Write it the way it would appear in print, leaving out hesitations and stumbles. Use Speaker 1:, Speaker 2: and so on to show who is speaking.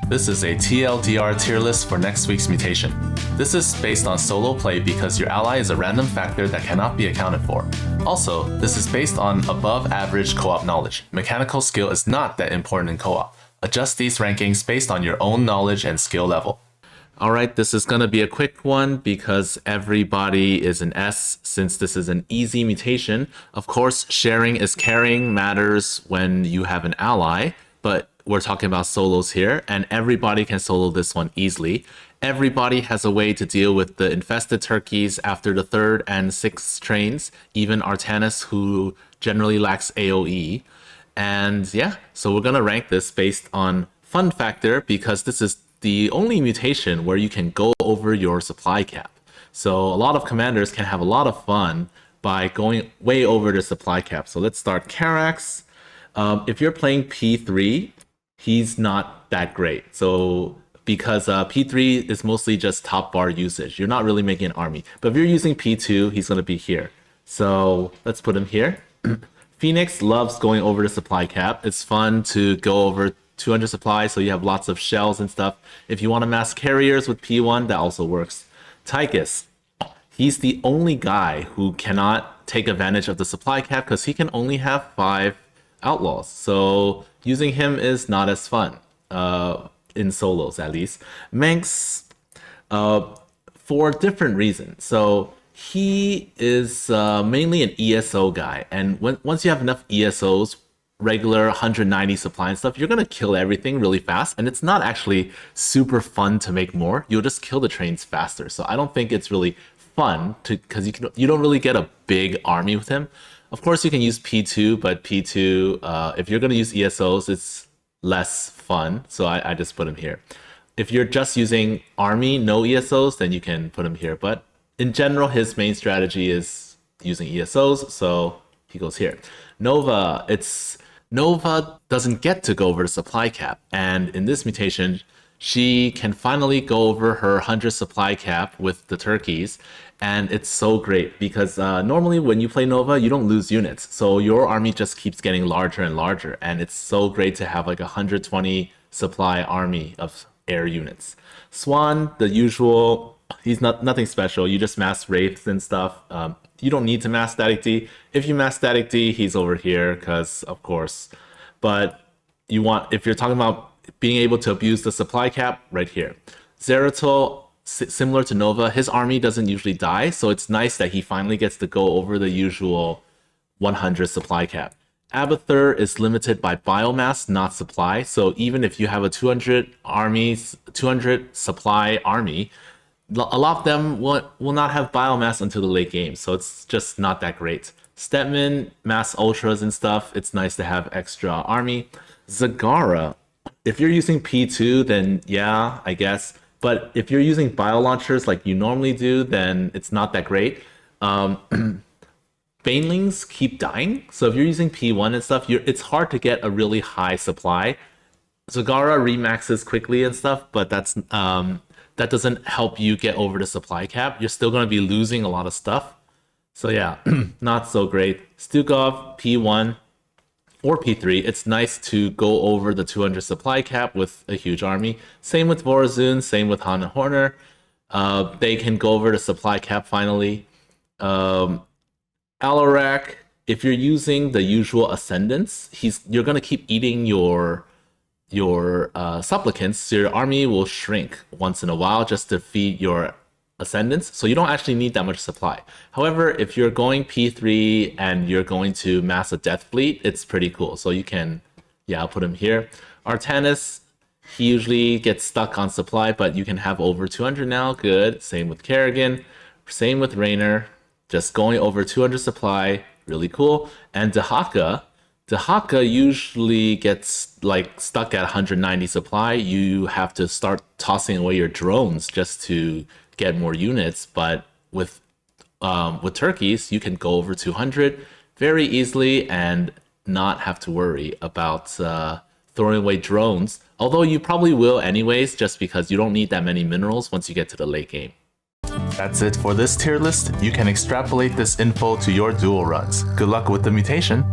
Speaker 1: This is a TLDR tier list for next week's mutation. This is based on solo play because your ally is a random factor that cannot be accounted for. Also, this is based on above average co-op knowledge. Mechanical skill is not that important in co-op. Adjust these rankings based on your own knowledge and skill level. Alright, this is gonna be a quick one because everybody is an S since this is an easy mutation. Of course, sharing is caring matters when you have an ally, but we're talking about solos here, and everybody can solo this one easily. Everybody has a way to deal with the infested turkeys after the 3rd and 6th trains, even Artanis, who generally lacks AoE. And yeah, so we're gonna rank this based on fun factor because this is the only mutation where you can go over your supply cap. So a lot of commanders can have a lot of fun by going way over the supply cap. So let's start Carax. If you're playing P3, he's not that great. So because P3 is mostly just top bar usage, you're not really making an army. But if you're using P2, he's going to be here. So let's put him here. Phoenix loves going over the supply cap. It's fun to go over 200 supply, so you have lots of shells and stuff. If you want to mass carriers with P1, that also works. Tychus, he's the only guy who cannot take advantage of the supply cap because he can only have 5 outlaws. So using him is not as fun, in solos at least. Manx, for different reasons. So he is mainly an ESO guy, and once you have enough ESOs, regular 190 supply and stuff, you're gonna kill everything really fast, and it's not actually super fun to make more. You'll just kill the trains faster. So I don't think it's really fun to because you don't really get a big army with him. Of course, you can use P2, but P2, if you're gonna use ESOs, it's less fun. So I just put him here. If you're just using army, no ESOs, then you can put him here. But in general, his main strategy is using ESOs, so he goes here. Nova doesn't get to go over the supply cap, and in this mutation, she can finally go over her 100 supply cap with the turkeys, and it's so great because normally when you play Nova, you don't lose units, so your army just keeps getting larger and larger, and it's so great to have like a 120 supply army of air units. Swan, the usual, he's nothing special. You just mass wraiths and stuff. You don't need to mass static D. If you mass static D, he's over here because of course. But you want, if you're talking about being able to abuse the supply cap, right here. Zeratul, similar to Nova, his army doesn't usually die, so it's nice that he finally gets to go over the usual 100 supply cap. Abathur is limited by biomass, not supply, so even if you have a 200 supply army, a lot of them will not have biomass until the late game, so it's just not that great. Stetman, mass ultras and stuff, it's nice to have extra army. Zagara, if you're using P2, then yeah, I guess. But if you're using bio launchers like you normally do, then it's not that great. Banelings keep dying, so if you're using P1 and stuff, it's hard to get a really high supply. Zagara remaxes quickly and stuff, but that doesn't help you get over the supply cap. You're still going to be losing a lot of stuff. So yeah, not so great. Stukov, P1 or P3. It's nice to go over the 200 supply cap with a huge army. Same with Vorazun, same with Han and Horner. They can go over the supply cap finally. Alarak, if you're using the usual ascendants, you're going to keep eating your supplicants, so your army will shrink once in a while just to feed your ascendants, so you don't actually need that much supply. However, if you're going P3 and you're going to mass a death fleet, it's pretty cool. So you can, yeah, I'll put him here. Artanis, he usually gets stuck on supply, but you can have over 200 now, good. Same with Kerrigan, same with Raynor, just going over 200 supply, really cool. And Dahaka usually gets like stuck at 190 supply. You have to start tossing away your drones just to get more units, but with turkeys, you can go over 200 very easily and not have to worry about throwing away drones. Although you probably will anyways, just because you don't need that many minerals once you get to the late game. That's it for this tier list. You can extrapolate this info to your duel runs. Good luck with the mutation.